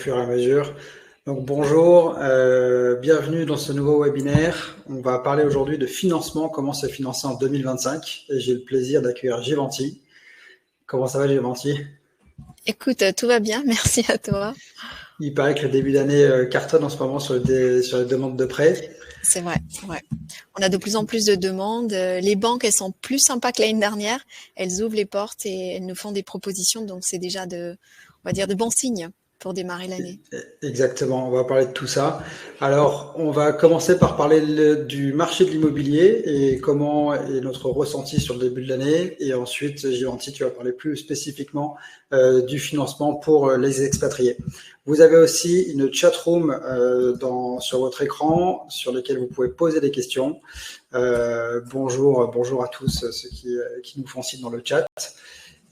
Fur et à mesure. Donc bonjour, bienvenue dans ce nouveau webinaire. On va parler aujourd'hui de financement, comment se financer en 2025. Et j'ai le plaisir d'accueillir Givenchy. Comment ça va Givenchy? Écoute, tout va bien, merci à toi. Il paraît que le début d'année cartonne en ce moment sur les demandes de prêt. C'est vrai, c'est vrai. On a de plus en plus de demandes. Les banques, elles sont plus sympas que l'année dernière. Elles ouvrent les portes et elles nous font des propositions. Donc, c'est déjà on va dire, de bons signes pour démarrer l'année. Exactement, on va parler de tout ça. Alors, on va commencer par parler du marché de l'immobilier et comment est notre ressenti sur le début de l'année. Et ensuite, Givenchy, tu vas parler plus spécifiquement du financement pour les expatriés. Vous avez aussi une chatroom sur votre écran sur laquelle vous pouvez poser des questions. Bonjour à tous ceux qui nous font signe dans le chat.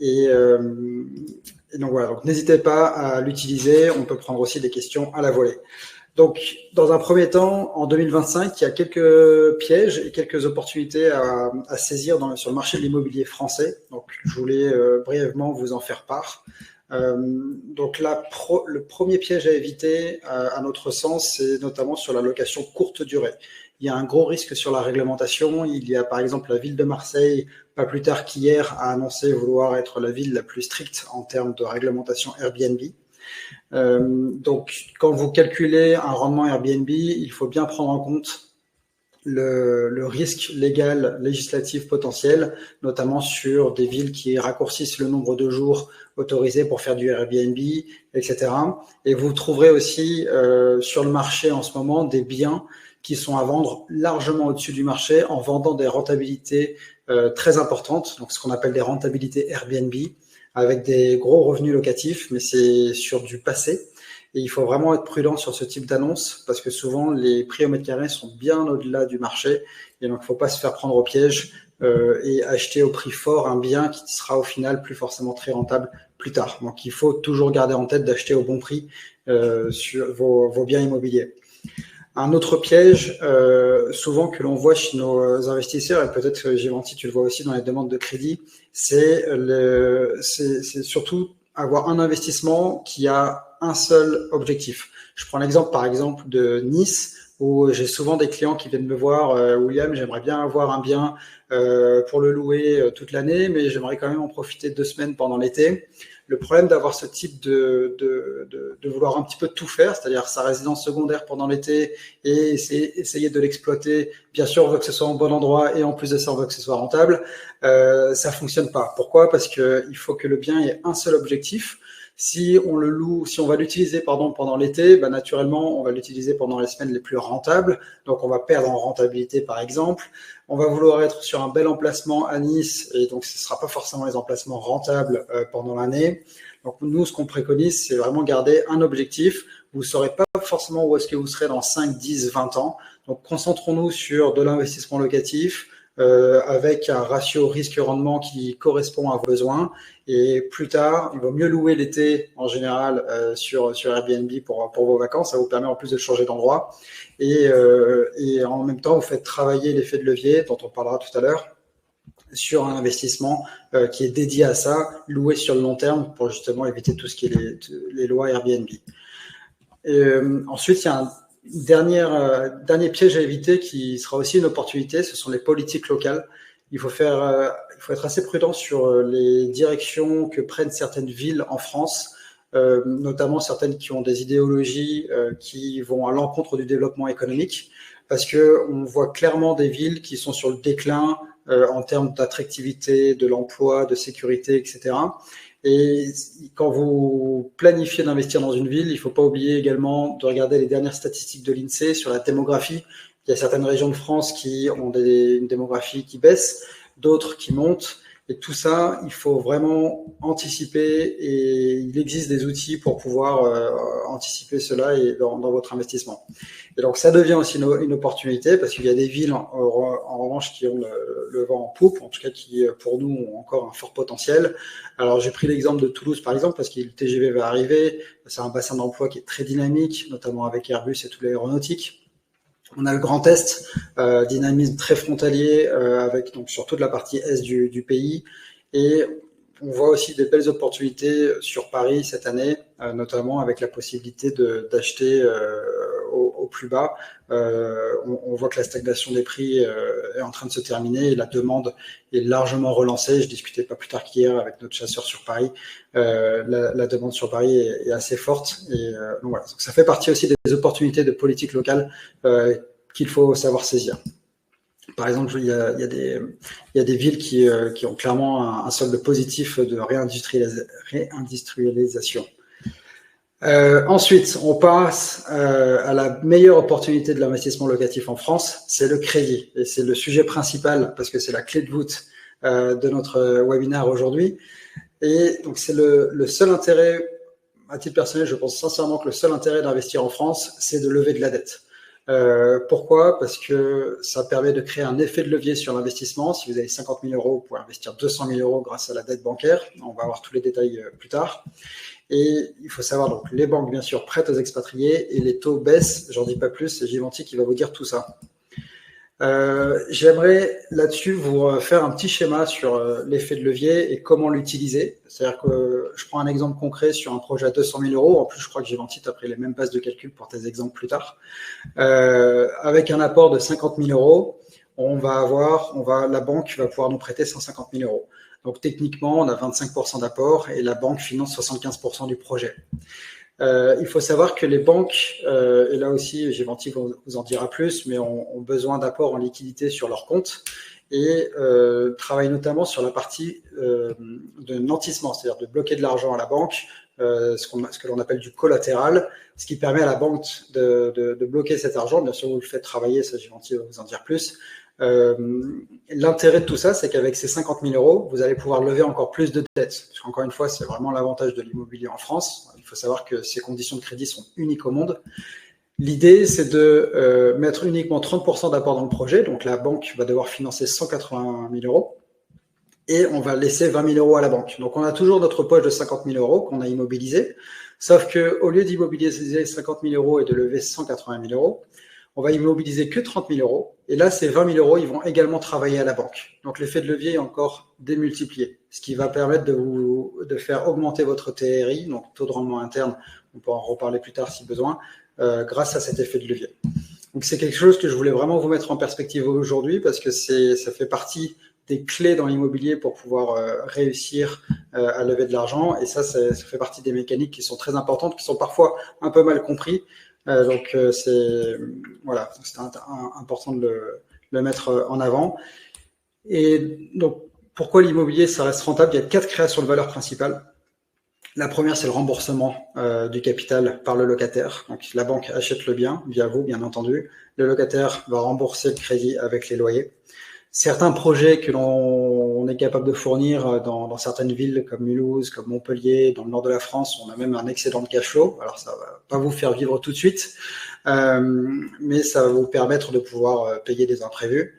Et donc voilà, donc n'hésitez pas à l'utiliser. On peut prendre aussi des questions à la volée. Donc, dans un premier temps, en 2025, il y a quelques pièges et quelques opportunités à saisir sur le marché de l'immobilier français. Donc, je voulais brièvement vous en faire part. Donc, le premier piège à éviter, à notre sens, c'est notamment sur la location courte durée. Il y a un gros risque sur la réglementation. Il y a par exemple la ville de Marseille, pas plus tard qu'hier, a annoncé vouloir être la ville la plus stricte en termes de réglementation Airbnb. Donc, quand vous calculez un rendement Airbnb, il faut bien prendre en compte le risque légal, législatif potentiel, notamment sur des villes qui raccourcissent le nombre de jours autorisés pour faire du Airbnb, etc. Et vous trouverez aussi sur le marché en ce moment des biens qui sont à vendre largement au-dessus du marché en vendant des rentabilités très importantes, donc ce qu'on appelle des rentabilités Airbnb, avec des gros revenus locatifs, mais c'est sur du passé. Et il faut vraiment être prudent sur ce type d'annonce parce que souvent les prix au mètre carré sont bien au-delà du marché et donc il ne faut pas se faire prendre au piège et acheter au prix fort un bien qui sera au final plus forcément très rentable plus tard. Donc il faut toujours garder en tête d'acheter au bon prix sur vos biens immobiliers. Un autre piège, souvent que l'on voit chez nos investisseurs, et peut-être que Givenchy, tu le vois aussi dans les demandes de crédit, c'est surtout avoir un investissement qui a un seul objectif. Je prends l'exemple par exemple de Nice, où j'ai souvent des clients qui viennent me voir, William, j'aimerais bien avoir un bien pour le louer toute l'année, mais j'aimerais quand même en profiter 2 semaines pendant l'été. Le problème d'avoir ce type de vouloir un petit peu tout faire, c'est-à-dire sa résidence secondaire pendant l'été et essayer de l'exploiter, bien sûr on veut que ce soit en bon endroit et en plus de ça on veut que ce soit rentable, ça fonctionne pas. Pourquoi? Parce qu'il faut que le bien ait un seul objectif. Si on le loue, si on va l'utiliser pendant l'été, bah, naturellement on va l'utiliser pendant les semaines les plus rentables, donc on va perdre en rentabilité par exemple. On va vouloir être sur un bel emplacement à Nice et donc ce ne sera pas forcément les emplacements rentables pendant l'année. Donc nous, ce qu'on préconise, c'est vraiment garder un objectif. Vous ne saurez pas forcément où est-ce que vous serez dans 5, 10, 20 ans. Donc concentrons-nous sur de l'investissement locatif avec un ratio risque-rendement qui correspond à vos besoins. Et plus tard, il vaut mieux louer l'été en général sur Airbnb pour vos vacances. Ça vous permet en plus de changer d'endroit. Et en même temps, vous faites travailler l'effet de levier, dont on parlera tout à l'heure, sur un investissement qui est dédié à ça, loué sur le long terme pour justement éviter tout ce qui est les lois Airbnb. Ensuite, il y a un dernier piège à éviter qui sera aussi une opportunité, ce sont les politiques locales. Il faut être assez prudent sur les directions que prennent certaines villes en France, notamment certaines qui ont des idéologies qui vont à l'encontre du développement économique, parce qu'on voit clairement des villes qui sont sur le déclin en termes d'attractivité, de l'emploi, de sécurité, etc. Et quand vous planifiez d'investir dans une ville, il ne faut pas oublier également de regarder les dernières statistiques de l'INSEE sur la démographie. Il y a certaines régions de France qui ont une démographie qui baisse, d'autres qui montent. Et tout ça, il faut vraiment anticiper et il existe des outils pour pouvoir anticiper cela dans votre investissement. Et donc, ça devient aussi une opportunité parce qu'il y a des villes, en revanche, qui ont le vent en poupe, en tout cas qui, pour nous, ont encore un fort potentiel. Alors, j'ai pris l'exemple de Toulouse, par exemple, parce que le TGV va arriver. C'est un bassin d'emploi qui est très dynamique, notamment avec Airbus et tout l'aéronautique. On a le Grand Est, dynamisme très frontalier, avec donc sur toute la partie est du pays. Et on voit aussi des belles opportunités sur Paris cette année, notamment avec la possibilité d'acheter au plus bas. On voit que la stagnation des prix est en train de se terminer et la demande est largement relancée. Je discutais pas plus tard qu'hier avec notre chasseur sur Paris. La demande sur Paris est assez forte. Et donc voilà. Donc ça fait partie aussi des opportunités de politique locale qu'il faut savoir saisir. Par exemple, il y a des villes qui ont clairement un solde positif de réindustrialisation. Ensuite, on passe à la meilleure opportunité de l'investissement locatif en France, c'est le crédit. Et c'est le sujet principal parce que c'est la clé de voûte de notre webinaire aujourd'hui. Et donc, c'est le seul intérêt, à titre personnel, je pense sincèrement que le seul intérêt d'investir en France, c'est de lever de la dette. Pourquoi? Parce que ça permet de créer un effet de levier sur l'investissement. Si vous avez 50 000 euros, vous pouvez investir 200 000 euros grâce à la dette bancaire. On va avoir tous les détails plus tard. Et il faut savoir, donc, les banques, bien sûr, prêtent aux expatriés et les taux baissent. J'en dis pas plus, c'est Givenchy qui va vous dire tout ça. J'aimerais là-dessus vous faire un petit schéma sur l'effet de levier et comment l'utiliser. C'est-à-dire que je prends un exemple concret sur un projet à 200 000 euros. En plus, je crois que Givenchy a pris les mêmes bases de calcul pour tes exemples plus tard. Avec un apport de 50 000 euros, la banque va pouvoir nous prêter 150 000 euros. Donc techniquement, on a 25% d'apport et la banque finance 75% du projet. Il faut savoir que les banques, et là aussi Givenchy vous en dira plus, mais ont besoin d'apports en liquidité sur leur compte et travaillent notamment sur la partie de nantissement, c'est-à-dire de bloquer de l'argent à la banque, ce que l'on appelle du collatéral, ce qui permet à la banque de bloquer cet argent. Bien sûr, vous le faites travailler, ça Givenchy va vous en dire plus. L'intérêt de tout ça, c'est qu'avec ces 50 000 euros, vous allez pouvoir lever encore plus de dettes. Parce qu'encore une fois, c'est vraiment l'avantage de l'immobilier en France. Il faut savoir que ces conditions de crédit sont uniques au monde. L'idée, c'est de mettre uniquement 30% d'apport dans le projet. Donc, la banque va devoir financer 180 000 euros. Et on va laisser 20 000 euros à la banque. Donc, on a toujours notre poche de 50 000 euros qu'on a immobilisé. Sauf qu'au lieu d'immobiliser 50 000 euros et de lever 180 000 euros, on va immobiliser que 30 000 euros. Et là, ces 20 000 euros, ils vont également travailler à la banque. Donc, l'effet de levier est encore démultiplié, ce qui va permettre de faire augmenter votre TRI, donc taux de rendement interne. On pourra en reparler plus tard si besoin, grâce à cet effet de levier. Donc, c'est quelque chose que je voulais vraiment vous mettre en perspective aujourd'hui parce que ça fait partie des clés dans l'immobilier pour pouvoir réussir à lever de l'argent. Et ça fait partie des mécaniques qui sont très importantes, qui sont parfois un peu mal compris. Donc, c'est important de le mettre en avant. Et donc, pourquoi l'immobilier, ça reste rentable? Il y a 4 créations de valeur principales. La première, c'est le remboursement du capital par le locataire. Donc, la banque achète le bien, via vous, bien entendu. Le locataire va rembourser le crédit avec les loyers. Certains projets que l'on est capable de fournir dans certaines villes comme Mulhouse, comme Montpellier, dans le nord de la France, on a même un excédent de cash flow. Alors, ça va pas vous faire vivre tout de suite, mais ça va vous permettre de pouvoir payer des imprévus.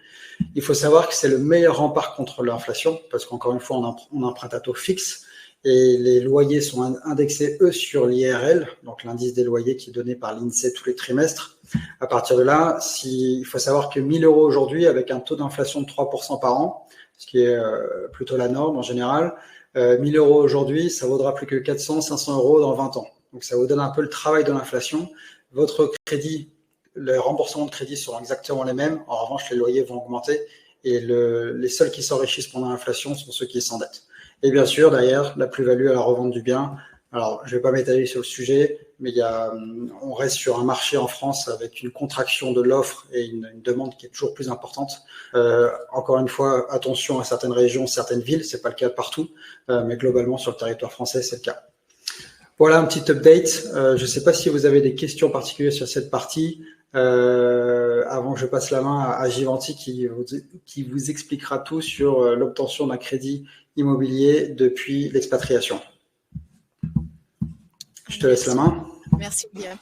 Il faut savoir que c'est le meilleur rempart contre l'inflation, parce qu'encore une fois, on emprunte à taux fixe et les loyers sont indexés, eux, sur l'IRL, donc l'indice des loyers qui est donné par l'INSEE tous les trimestres. À partir de là, il faut savoir que 1 000 euros aujourd'hui, avec un taux d'inflation de 3% par an, ce qui est plutôt la norme en général, 1 000 euros aujourd'hui, ça vaudra plus que 400, 500 euros dans 20 ans. Donc, ça vous donne un peu le travail de l'inflation. Votre crédit, le remboursement de crédit seront exactement les mêmes. En revanche, les loyers vont augmenter et les seuls qui s'enrichissent pendant l'inflation sont ceux qui s'endettent. Et bien sûr, derrière, la plus-value à la revente du bien. Alors, je ne vais pas m'étaler sur le sujet, mais on reste sur un marché en France avec une contraction de l'offre et une demande qui est toujours plus importante. Encore une fois, attention à certaines régions, certaines villes, c'est pas le cas partout, mais globalement sur le territoire français, c'est le cas. Voilà un petit update. Je ne sais pas si vous avez des questions particulières sur cette partie. Avant que je passe la main à Givenchy qui vous expliquera tout sur l'obtention d'un crédit immobilier depuis l'expatriation. Je te laisse la main. Merci bien.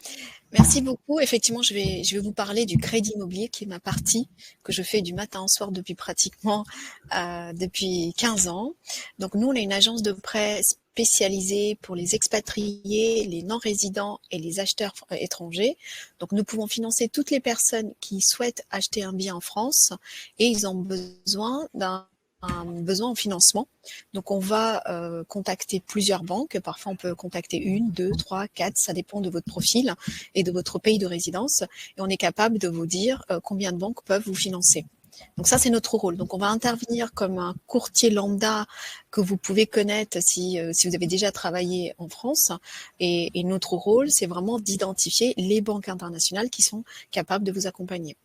Merci beaucoup. Effectivement, je vais vous parler du crédit immobilier qui est ma partie que je fais du matin au soir depuis pratiquement depuis 15 ans. Donc nous, on est une agence de prêt spécialisée pour les expatriés, les non-résidents et les acheteurs étrangers. Donc nous pouvons financer toutes les personnes qui souhaitent acheter un bien en France et ils ont besoin d'un un besoin en financement. Donc, on va contacter plusieurs banques. Parfois, on peut contacter 1, 2, 3, 4. Ça dépend de votre profil et de votre pays de résidence. Et on est capable de vous dire combien de banques peuvent vous financer. Donc ça, c'est notre rôle. Donc on va intervenir comme un courtier lambda que vous pouvez connaître si vous avez déjà travaillé en France. Et notre rôle, c'est vraiment d'identifier les banques internationales qui sont capables de vous accompagner.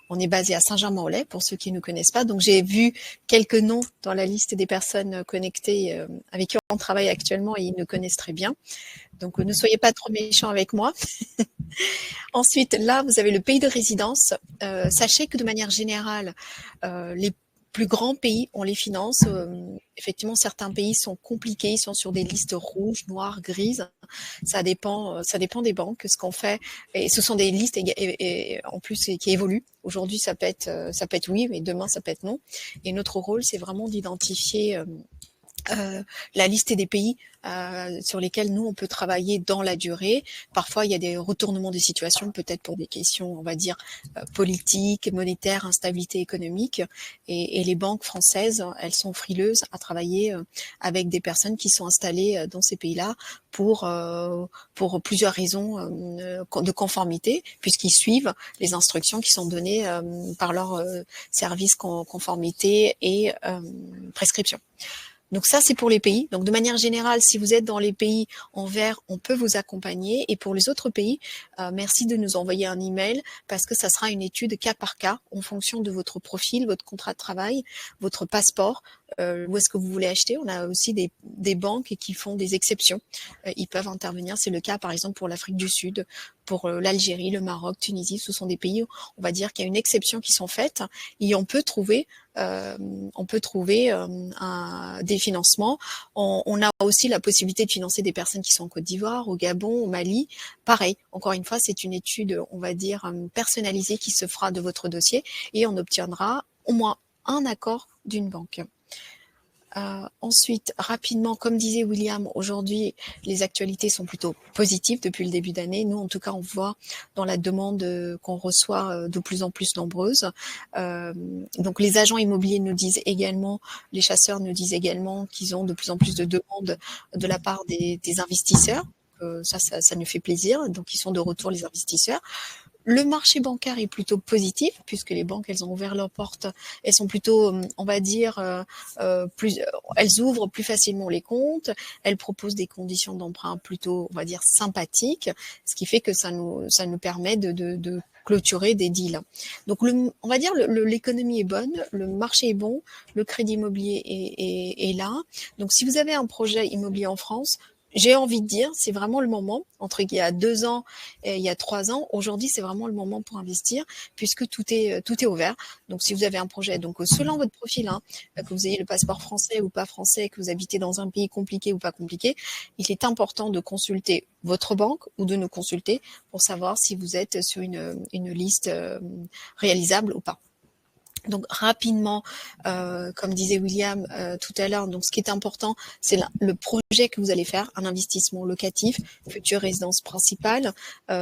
On est basé à Saint-Germain-en-Laye, pour ceux qui ne connaissent pas. Donc, j'ai vu quelques noms dans la liste des personnes connectées avec qui on travaille actuellement et ils nous connaissent très bien. Donc, ne soyez pas trop méchants avec moi. Ensuite, là, vous avez le pays de résidence. Sachez que de manière générale, les plus grands pays, on les finance. Effectivement, certains pays sont compliqués, ils sont sur des listes rouges, noires, grises. Ça dépend des banques, ce qu'on fait. Et ce sont des listes et en plus qui évoluent. Aujourd'hui, ça peut être oui, mais demain, ça peut être non. Et notre rôle, c'est vraiment d'identifier la liste des pays sur lesquels nous on peut travailler dans la durée. Parfois il y a des retournements de situation, peut-être pour des questions on va dire politiques, monétaires, instabilité économique, et les banques françaises elles sont frileuses à travailler avec des personnes qui sont installées dans ces pays-là pour plusieurs raisons de conformité, puisqu'ils suivent les instructions qui sont données par leur service conformité et prescription. Donc ça, c'est pour les pays. Donc de manière générale, si vous êtes dans les pays en vert, on peut vous accompagner. Et pour les autres pays, merci de nous envoyer un email parce que ça sera une étude cas par cas en fonction de votre profil, votre contrat de travail, votre passeport, où est-ce que vous voulez acheter. On a aussi des banques qui font des exceptions. Ils peuvent intervenir. C'est le cas, par exemple, pour l'Afrique du Sud, pour l'Algérie, le Maroc, Tunisie. Ce sont des pays où on va dire qu'il y a une exception qui sont faites et on peut trouver des financements. On a aussi la possibilité de financer des personnes qui sont en Côte d'Ivoire, au Gabon, au Mali. Pareil, encore une fois, c'est une étude, on va dire, personnalisée qui se fera de votre dossier et on obtiendra au moins un accord d'une banque. Ensuite, rapidement, comme disait William, aujourd'hui, les actualités sont plutôt positives depuis le début d'année. Nous, en tout cas, on voit dans la demande qu'on reçoit de plus en plus nombreuses. Donc, les agents immobiliers nous disent également, les chasseurs nous disent également qu'ils ont de plus en plus de demandes de la part des investisseurs. Ça nous fait plaisir. Donc, ils sont de retour, les investisseurs. Le marché bancaire est plutôt positif puisque les banques, elles ont ouvert leurs portes. Elles sont plutôt, on va dire, elles ouvrent plus facilement les comptes. Elles proposent des conditions d'emprunt plutôt, on va dire, sympathiques, ce qui fait que ça nous permet de clôturer des deals. Donc, on va dire, l'économie est bonne, le marché est bon, le crédit immobilier est là. Donc, si vous avez un projet immobilier en France, j'ai envie de dire, c'est vraiment le moment, entre il y a 2 ans et il y a 3 ans, aujourd'hui, c'est vraiment le moment pour investir, puisque tout est ouvert. Donc, si vous avez un projet, donc selon votre profil, que vous ayez le passeport français ou pas français, que vous habitez dans un pays compliqué ou pas compliqué, il est important de consulter votre banque ou de nous consulter pour savoir si vous êtes sur une liste réalisable ou pas. Donc rapidement, comme disait William tout à l'heure, donc ce qui est important, c'est le projet que vous allez faire, un investissement locatif, future résidence principale,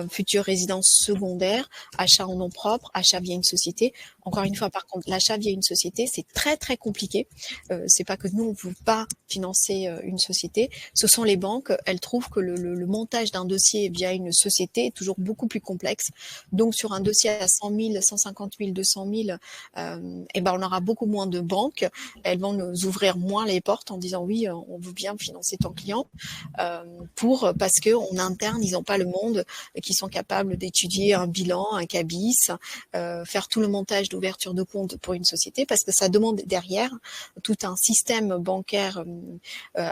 future résidence secondaire, achat en nom propre, achat via une société. Encore une fois, par contre, l'achat via une société, c'est très très compliqué. C'est pas que nous on ne veut pas financer une société. Ce sont les banques. Elles trouvent que le montage d'un dossier via une société est toujours beaucoup plus complexe. Donc sur un dossier à 100 000, 150 000, 200 000, et ben on aura beaucoup moins de banques. Elles vont nous ouvrir moins les portes en disant oui, on veut bien financer ton client parce que en interne ils n'ont pas le monde qui sont capables d'étudier un bilan, un cabis, faire tout le montage d'ouverture de compte pour une société parce que ça demande derrière tout un système bancaire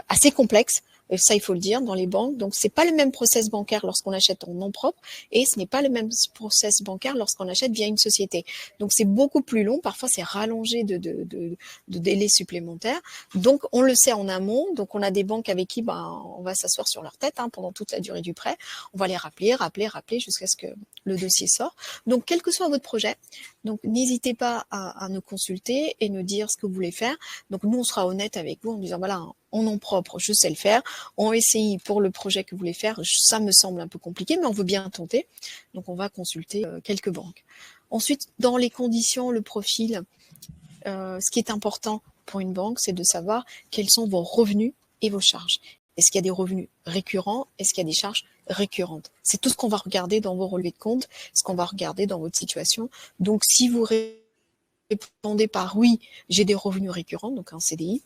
assez complexe. Ça, il faut le dire, dans les banques. Donc, c'est pas le même process bancaire lorsqu'on achète en nom propre et ce n'est pas le même process bancaire lorsqu'on achète via une société. Donc, c'est beaucoup plus long. Parfois, c'est rallongé de délais supplémentaires. Donc, on le sait en amont. Donc, on a des banques avec qui on va s'asseoir sur leur tête pendant toute la durée du prêt. On va les rappeler jusqu'à ce que le dossier sort. Donc, quel que soit votre projet, donc n'hésitez pas à nous consulter et nous dire ce que vous voulez faire. Donc, nous, on sera honnête avec vous en disant, voilà, en nom propre, je sais le faire. En SCI, pour le projet que vous voulez faire, ça me semble un peu compliqué, mais on veut bien tenter. Donc, on va consulter quelques banques. Ensuite, dans les conditions, le profil, ce qui est important, pour une banque, c'est de savoir quels sont vos revenus et vos charges. Est-ce qu'il y a des revenus récurrents? Est-ce qu'il y a des charges récurrentes? C'est tout ce qu'on va regarder dans vos relevés de compte, ce qu'on va regarder dans votre situation. Donc, si vous répondez par oui, j'ai des revenus récurrents, donc un CDI,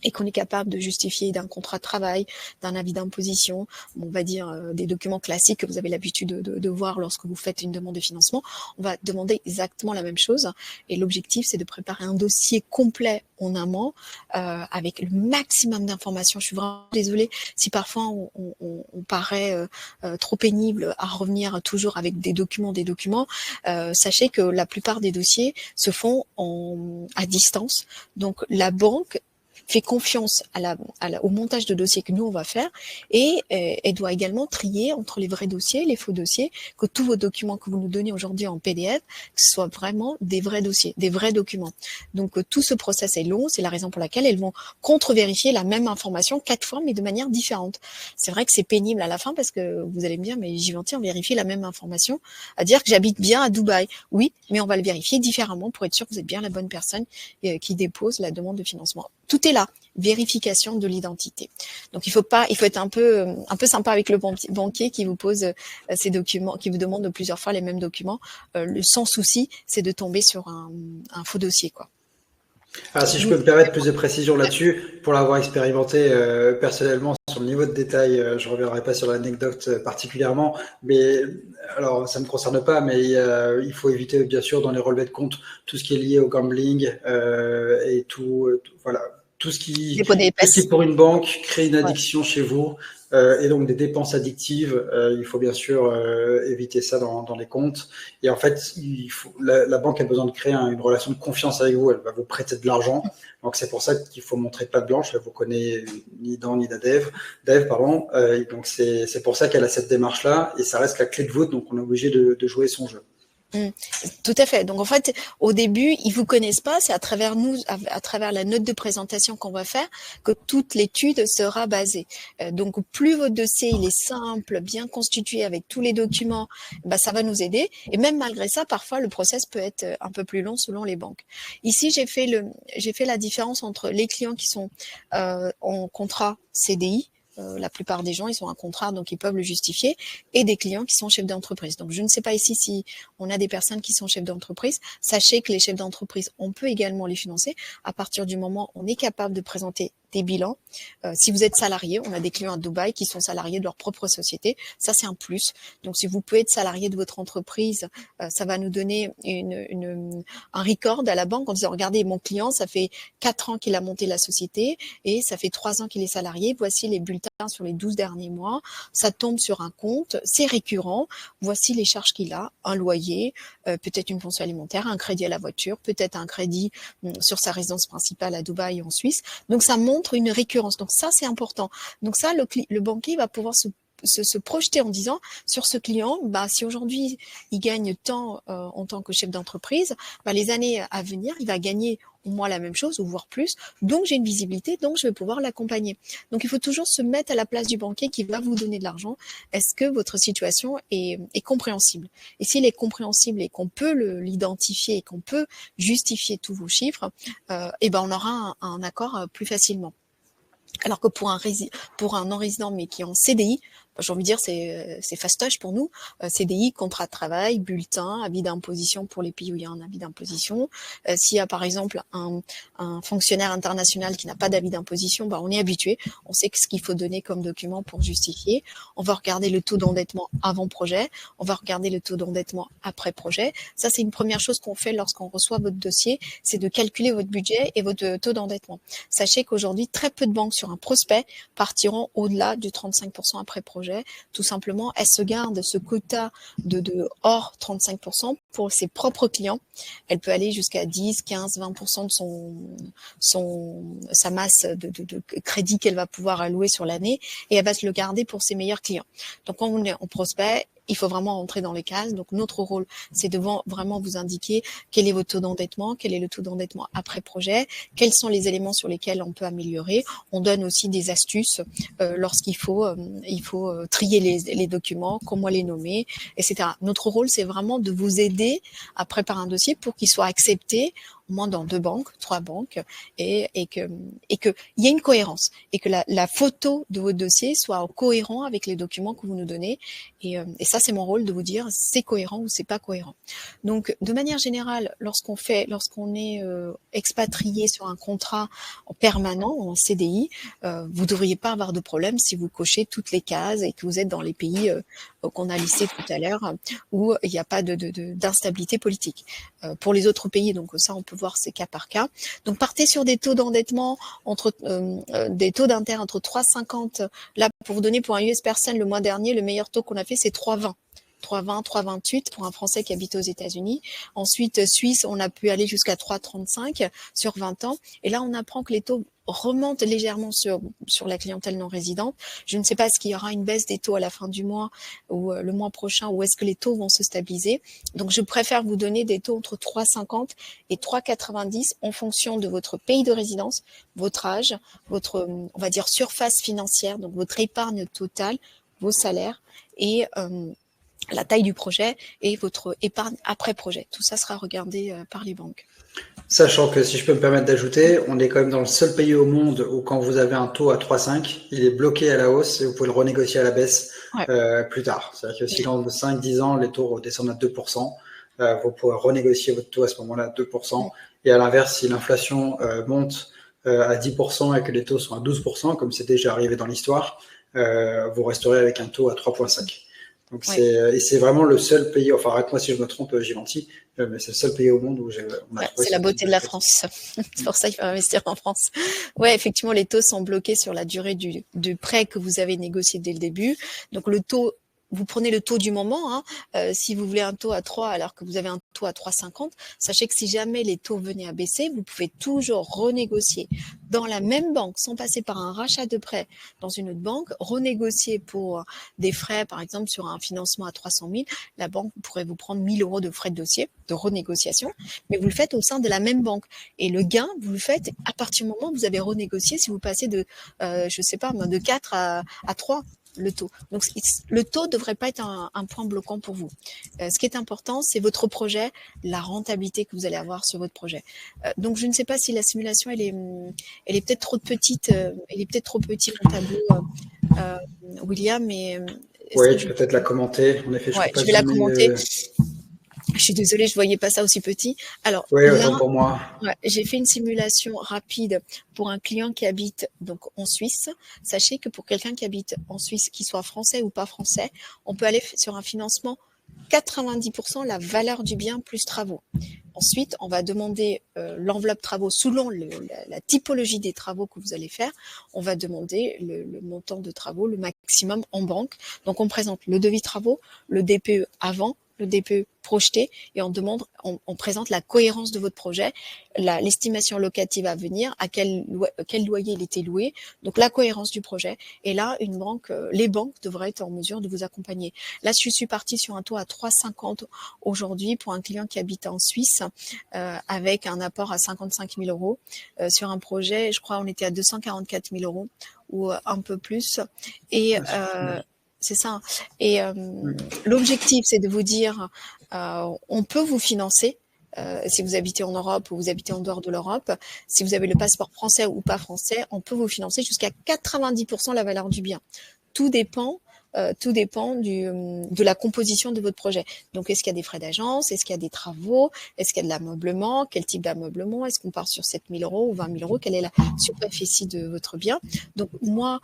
et qu'on est capable de justifier d'un contrat de travail, d'un avis d'imposition, on va dire des documents classiques que vous avez l'habitude de voir lorsque vous faites une demande de financement, on va demander exactement la même chose. Et l'objectif, c'est de préparer un dossier complet en amont avec le maximum d'informations. Je suis vraiment désolée si parfois on paraît trop pénible à revenir toujours avec des documents. Sachez que la plupart des dossiers se font à distance. Donc la banque fait confiance au montage de dossiers que nous on va faire et elle doit également trier entre les vrais dossiers, les faux dossiers, que tous vos documents que vous nous donnez aujourd'hui en PDF, que ce soit vraiment des vrais dossiers, des vrais documents. Donc tout ce process est long, c'est la raison pour laquelle elles vont contre-vérifier la même information 4 fois mais de manière différente. C'est vrai que c'est pénible à la fin parce que vous allez me dire mais Givenchy on vérifie la même information à dire que j'habite bien à Dubaï. Oui, mais on va le vérifier différemment pour être sûr que vous êtes bien la bonne personne qui dépose la demande de financement. Tout est là, vérification de l'identité. Donc il faut être un peu sympa avec le banquier qui vous pose ces documents, qui vous demande plusieurs fois les mêmes documents. Sans souci, c'est de tomber sur un faux dossier, quoi. Alors, si je peux me permettre plus de précision là-dessus, pour l'avoir expérimenté personnellement sur le niveau de détail, je ne reviendrai pas sur l'anecdote particulièrement, mais alors ça ne me concerne pas, mais il faut éviter bien sûr dans les relevés de compte tout ce qui est lié au gambling et voilà, tout ce qui pour une banque crée une addiction chez vous. Et donc des dépenses addictives, il faut bien sûr éviter ça dans les comptes. Et en fait, la banque a besoin de créer une relation de confiance avec vous. Elle va vous prêter de l'argent. Donc c'est pour ça qu'il faut montrer patte blanche. Elle vous connaît ni Dan ni Dave, pardon. Donc c'est pour ça qu'elle a cette démarche-là. Et ça reste la clé de voûte. Donc on est obligé de jouer son jeu. Tout à fait. Donc en fait, au début, ils vous connaissent pas. C'est à travers nous, à travers la note de présentation qu'on va faire, que toute l'étude sera basée. Donc plus votre dossier il est simple, bien constitué avec tous les documents, ça va nous aider. Et même malgré ça, parfois le process peut être un peu plus long selon les banques. Ici, j'ai fait la différence entre les clients qui sont en contrat CDI. La plupart des gens, ils sont un contrat, donc ils peuvent le justifier, et des clients qui sont chefs d'entreprise. Donc, je ne sais pas ici si on a des personnes qui sont chefs d'entreprise. Sachez que les chefs d'entreprise, on peut également les financer à partir du moment où on est capable de présenter des bilans. Si vous êtes salarié, on a des clients à Dubaï qui sont salariés de leur propre société. Ça, c'est un plus. Donc, si vous pouvez être salarié de votre entreprise, ça va nous donner un record à la banque en disant, regardez, mon client, ça fait 4 ans qu'il a monté la société et ça fait 3 ans qu'il est salarié. Voici les bulletins sur les 12 derniers mois. Ça tombe sur un compte, c'est récurrent. Voici les charges qu'il a, un loyer, peut-être une pension alimentaire, un crédit à la voiture, peut-être un crédit sur sa résidence principale à Dubaï en Suisse. Donc, ça montre une récurrence. Donc ça, c'est important. Donc ça, le banquier va pouvoir se projeter en disant, sur ce client, si aujourd'hui, il gagne tant en tant que chef d'entreprise, les années à venir, il va gagner au moins la même chose, ou voire plus. Donc, j'ai une visibilité, donc je vais pouvoir l'accompagner. Donc, il faut toujours se mettre à la place du banquier qui va vous donner de l'argent. Est-ce que votre situation est compréhensible? Et s'il est compréhensible et qu'on peut l'identifier et qu'on peut justifier tous vos chiffres, on aura un accord plus facilement. Alors que pour un non-résident, mais qui est en CDI, j'ai envie de dire, c'est fastoche pour nous. CDI, contrat de travail, bulletin, avis d'imposition pour les pays où il y a un avis d'imposition. S'il y a par exemple un fonctionnaire international qui n'a pas d'avis d'imposition, on est habitué. On sait ce qu'il faut donner comme document pour justifier. On va regarder le taux d'endettement avant projet. On va regarder le taux d'endettement après projet. Ça, c'est une première chose qu'on fait lorsqu'on reçoit votre dossier, c'est de calculer votre budget et votre taux d'endettement. Sachez qu'aujourd'hui, très peu de banques sur un prospect partiront au-delà du 35% après projet. Tout simplement, elle se garde ce quota de hors 35% pour ses propres clients. Elle peut aller jusqu'à 10, 15, 20% de sa masse de crédit qu'elle va pouvoir allouer sur l'année et elle va se le garder pour ses meilleurs clients. Donc, quand on est en prospect, il faut vraiment rentrer dans les cases. Donc, notre rôle, c'est de vraiment vous indiquer quel est votre taux d'endettement, quel est le taux d'endettement après projet, quels sont les éléments sur lesquels on peut améliorer. On donne aussi des astuces lorsqu'il faut trier les documents, comment les nommer, etc. Notre rôle, c'est vraiment de vous aider à préparer un dossier pour qu'il soit accepté au moins dans 2 banques, 3 banques, et que il y ait une cohérence, et que la photo de votre dossier soit cohérent avec les documents que vous nous donnez. Et ça, c'est mon rôle de vous dire c'est cohérent ou c'est pas cohérent. Donc, de manière générale, lorsqu'on est expatrié sur un contrat permanent, en CDI, vous ne devriez pas avoir de problème si vous cochez toutes les cases et que vous êtes dans les pays qu'on a listés tout à l'heure, où il n'y a pas d'instabilité politique. Pour les autres pays, donc ça, on peut voir ces cas par cas. Donc, partez sur des taux d'endettement des taux d'intérêt entre 3,50. Là, pour vous donner, pour un US person, le mois dernier, le meilleur taux qu'on a fait, c'est 3,20. 3,20, 3,28 pour un Français qui habite aux États-Unis. Ensuite, Suisse, on a pu aller jusqu'à 3,35 sur 20 ans. Et là, on apprend que les taux remontent légèrement sur la clientèle non résidente. Je ne sais pas, est-ce qu'il y aura une baisse des taux à la fin du mois ou le mois prochain, ou est-ce que les taux vont se stabiliser. Donc, je préfère vous donner des taux entre 3,50 et 3,90 en fonction de votre pays de résidence, votre âge, votre, on va dire, surface financière, donc votre épargne totale, vos salaires et la taille du projet et votre épargne après projet. Tout ça sera regardé par les banques. Sachant que, si je peux me permettre d'ajouter, on est quand même dans le seul pays au monde où, quand vous avez un taux à 3,5, il est bloqué à la hausse et vous pouvez le renégocier à la baisse plus tard. C'est-à-dire que si dans 5-10 ans, les taux redescendent à 2%, vous pourrez renégocier votre taux à ce moment-là à 2%. Et à l'inverse, si l'inflation monte à 10% et que les taux sont à 12%, comme c'est déjà arrivé dans l'histoire, vous resterez avec un taux à 3,5. Donc c'est vraiment le seul pays, enfin arrête-moi si je me trompe, Givenchy, mais c'est le seul pays au monde où on a trouvé. C'est la beauté de la France. C'est pour ça qu'il faut investir en France. Ouais, effectivement, les taux sont bloqués sur la durée du prêt que vous avez négocié dès le début. Donc le taux, vous prenez le taux du moment. Si vous voulez un taux à 3 alors que vous avez un taux à 3,50, sachez que si jamais les taux venaient à baisser, vous pouvez toujours renégocier dans la même banque, sans passer par un rachat de prêt dans une autre banque, renégocier pour des frais, par exemple sur un financement à 300 000, la banque pourrait vous prendre 1 000 € de frais de dossier, de renégociation, mais vous le faites au sein de la même banque. Et le gain, vous le faites à partir du moment où vous avez renégocié, si vous passez de, je sais pas, de 4 à 3. Le taux. Donc, le taux ne devrait pas être un point bloquant pour vous. Ce qui est important, c'est votre projet, la rentabilité que vous allez avoir sur votre projet. Donc, je ne sais pas si la simulation, elle est peut-être trop petite. Elle est peut-être trop petite mon tableau, William. Mais oui, tu peux peut-être la commenter. En effet, je vais la commenter. Je suis désolée, je voyais pas ça aussi petit. Alors, autant pour moi. J'ai fait une simulation rapide pour un client qui habite donc en Suisse. Sachez que pour quelqu'un qui habite en Suisse, qu'il soit français ou pas français, on peut aller sur un financement 90% la valeur du bien plus travaux. Ensuite, on va demander l'enveloppe travaux selon la typologie des travaux que vous allez faire. On va demander le montant de travaux, le maximum en banque. Donc, on présente le devis travaux, le DPE avant, le DPE projeté, et on présente la cohérence de votre projet, l'estimation locative à venir, à quel loyer il était loué, donc la cohérence du projet. Et là, les banques devraient être en mesure de vous accompagner. Là, je suis partie sur un taux à 3,50 aujourd'hui pour un client qui habite en Suisse, avec un apport à 55 000 €. Sur un projet, je crois on était à 244 000 € ou un peu plus. Et c'est ça. Et l'objectif, c'est de vous dire, on peut vous financer si vous habitez en Europe ou vous habitez en dehors de l'Europe. Si vous avez le passeport français ou pas français, on peut vous financer jusqu'à 90% la valeur du bien. Tout dépend de la composition de votre projet. Donc, est-ce qu'il y a des frais d'agence? Est-ce qu'il y a des travaux? Est-ce qu'il y a de l'ameublement? Quel type d'ameublement? Est-ce qu'on part sur 7 000 € ou 20 000 €? Quelle est la superficie de votre bien? Donc, moi,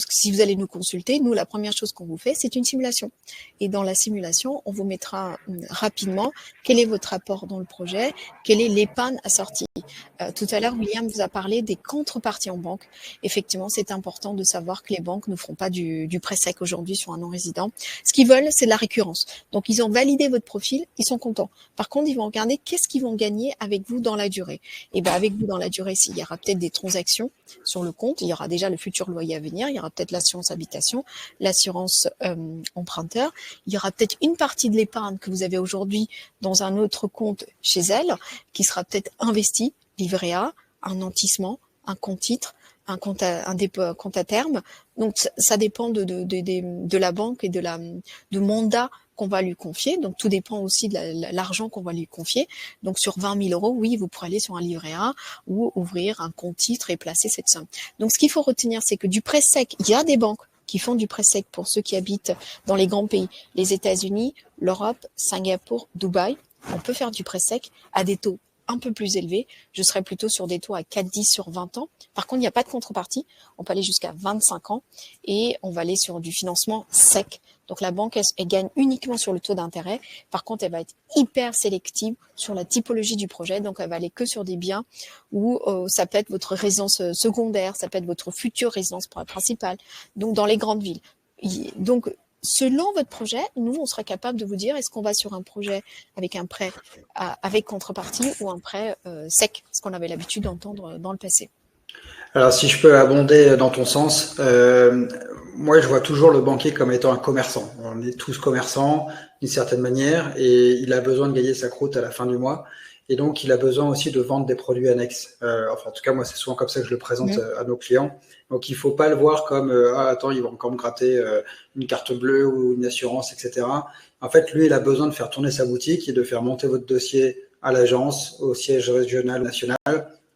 si vous allez nous consulter, nous, la première chose qu'on vous fait, c'est une simulation. Et dans la simulation, on vous mettra rapidement quel est votre apport dans le projet, quelle est l'épargne assortie. Tout à l'heure, William vous a parlé des contreparties en banque. Effectivement, c'est important de savoir que les banques ne feront pas du prêt sec aujourd'hui sur un non-résident. Ce qu'ils veulent, c'est de la récurrence. Donc, ils ont validé votre profil, ils sont contents. Par contre, ils vont regarder qu'est-ce qu'ils vont gagner avec vous dans la durée. Et bien, avec vous dans la durée, il y aura peut-être des transactions sur le compte, il y aura déjà le futur loyer à venir, il y aura peut-être l'assurance habitation, l'assurance emprunteur, il y aura peut-être une partie de l'épargne que vous avez aujourd'hui dans un autre compte chez elle, qui sera peut-être investie, livret A, un nantissement, un compte titre, un compte à terme. Donc ça dépend de la banque et de mandat qu'on va lui confier. Donc tout dépend aussi de l'argent qu'on va lui confier. Donc sur 20 000 euros, oui, vous pourrez aller sur un livret A ou ouvrir un compte titre et placer cette somme. Donc ce qu'il faut retenir, c'est que du prêt sec, il y a des banques qui font du prêt sec pour ceux qui habitent dans les grands pays, les États-Unis, l'Europe, Singapour, Dubaï. On peut faire du prêt sec à des taux un peu plus élevés. Je serais plutôt sur des taux à 4,10 sur 20 ans. Par contre, il n'y a pas de contrepartie. On peut aller jusqu'à 25 ans et on va aller sur du financement sec. Donc la banque, elle gagne uniquement sur le taux d'intérêt. Par contre, elle va être hyper sélective sur la typologie du projet. Donc elle va aller que sur des biens où ça peut être votre résidence secondaire, ça peut être votre future résidence principale. Donc dans les grandes villes. Donc selon votre projet, nous, on sera capable de vous dire est-ce qu'on va sur un projet avec un prêt avec contrepartie ou un prêt sec, ce qu'on avait l'habitude d'entendre dans le passé. Alors, si je peux abonder dans ton sens, moi, je vois toujours le banquier comme étant un commerçant. On est tous commerçants d'une certaine manière et il a besoin de gagner sa croûte à la fin du mois. Et donc, il a besoin aussi de vendre des produits annexes. Enfin, en tout cas, moi, c'est souvent comme ça que je le présente à nos clients. Donc, il faut pas le voir comme ah, attends, ils vont encore me gratter une carte bleue ou une assurance, etc. En fait, lui, il a besoin de faire tourner sa boutique et de faire monter votre dossier à l'agence, au siège régional, national.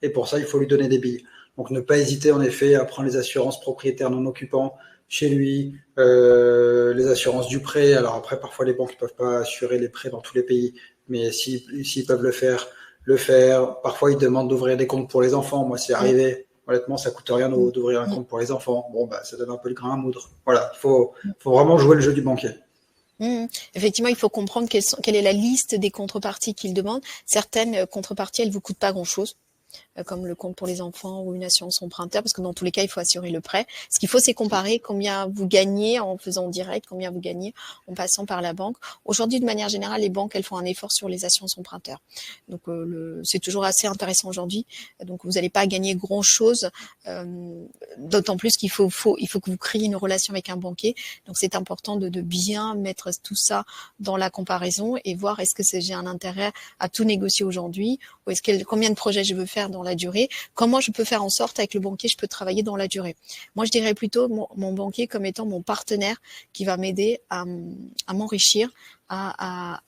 Et pour ça, il faut lui donner des billes. Donc, ne pas hésiter, en effet, à prendre les assurances propriétaires non occupants chez lui, les assurances du prêt. Alors après, parfois, les banques ne peuvent pas assurer les prêts dans tous les pays, mais s'ils peuvent le faire, le faire. Parfois, ils demandent d'ouvrir des comptes pour les enfants. Moi, c'est arrivé. Honnêtement, ça coûte rien d'ouvrir un compte pour les enfants. Bon, bah, ça donne un peu le grain à moudre. Voilà, il faut vraiment jouer le jeu du banquier. Effectivement, il faut comprendre quelle est la liste des contreparties qu'il demande. Certaines contreparties, elles ne vous coûtent pas grand-chose, comme le compte pour les enfants ou une assurance emprunteur, parce que dans tous les cas, il faut assurer le prêt. Ce qu'il faut, c'est comparer combien vous gagnez en faisant direct, combien vous gagnez en passant par la banque. Aujourd'hui, de manière générale, les banques, elles font un effort sur les assurances emprunteurs. Donc, c'est toujours assez intéressant aujourd'hui. Donc, vous n'allez pas gagner grand-chose, d'autant plus qu'il faut que vous créiez une relation avec un banquier. Donc, c'est important de bien mettre tout ça dans la comparaison et voir est-ce que j'ai un intérêt à tout négocier aujourd'hui ou combien de projets je veux faire dans la durée, comment je peux faire en sorte avec le banquier, je peux travailler dans la durée. Moi, je dirais plutôt mon banquier comme étant mon partenaire qui va m'aider à m'enrichir, à